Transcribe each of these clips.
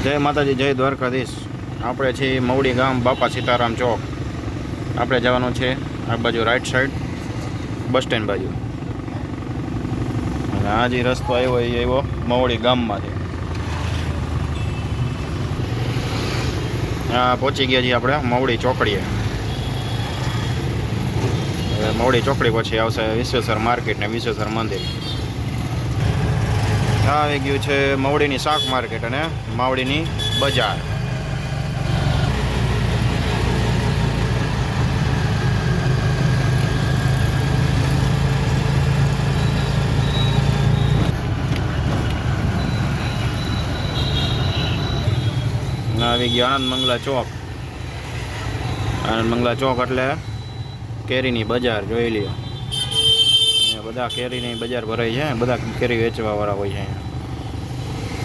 જય માતાજી, જય દ્વારકાધીશ. આપણે છીએ મવડી ગામ, બાપા સીતારામ ચોક. આપણે જવાનું છે આ બાજુ રાઈટ સાઈડ બસ સ્ટેન્ડ બાજુ. અને આ જે રસ્તો આવ્યો એ આવ્યો મવડી ગામમાંથી. પહોંચી ગયા છીએ આપણે મવડી ચોકડીએ. મવડી ચોકડી પછી આવશે વિશ્વેશ્વર માર્કેટ ને વિશ્વેશ્વર મંદિર. આવી ગયું છે મવડીની શાક માર્કેટ અને માવડીની બજાર. આવી ગયો આનંદ મંગલા ચોક. આનંદ મંગલા ચોક એટલે કેરીની બજાર. જોઈ લ્યો, બધા કેરીની બજાર ભરાઈ છે. બધા કેરી વેચવા વાળા હોય છે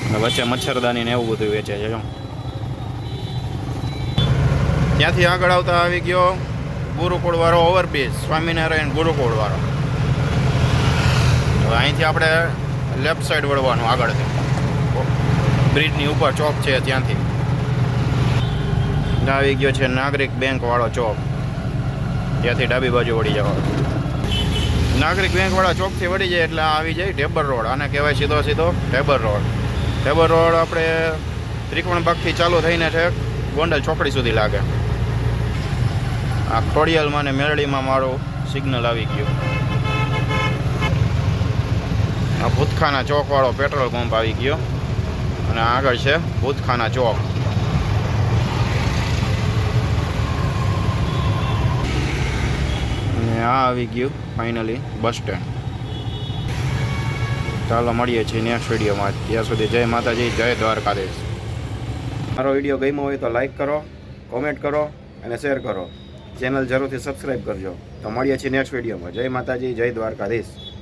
અને વચ્ચે મચ્છરદાની ને એવું બધું વેચે છે. ત્યાંથી આગળ આવતા આવી ગયો ગુરુકુળ વાળો ઓવરબ્રિજ, સ્વામિનારાયણ ગુરુકુળ વાળો. હવે અહીંથી આપણે લેફ્ટ સાઈડ વળવાનું આગળથી. બ્રિજની ઉપર ચોક છે ત્યાંથી. આવી ગયો છે નાગરિક બેંક વાળો ચોક. ત્યાંથી ડાબી બાજુ વળી જવાનું. નાગરિક બેંક વાળા ચોકથી વળી જાય એટલે આવી જાય ઢેબર રોડ. આને કહેવાય સીધો સીધો ઢેબર રોડ. ઢેબર રોડ આપણે ત્રિકોણબાગથી ચાલુ થઈને છે ગોંડલ ચોકડી સુધી લાગે. આ ખોડિયાલમાં ને મેરડીમાં મારું સિગ્નલ આવી ગયું. આ ભૂતખાના ચોક વાળો પેટ્રોલ પંપ આવી ગયો અને આગળ છે ભૂતખાના ચોક. આ આવી ગયું ફાઇનલી બસ સ્ટેન્ડ. ચાલો મળીએ છીએ નેક્સ્ટ વિડીયોમાં. ત્યાં સુધી જય માતાજી, જય દ્વારકાધીશ. મારો વિડીયો ગમ્યો હોય તો લાઈક કરો, કોમેન્ટ કરો અને શેર કરો. ચેનલ જરૂરથી સબસ્ક્રાઈબ કરજો. તો મળીએ છીએ નેક્સ્ટ વિડીયોમાં. જય માતાજી, જય દ્વારકાધીશ.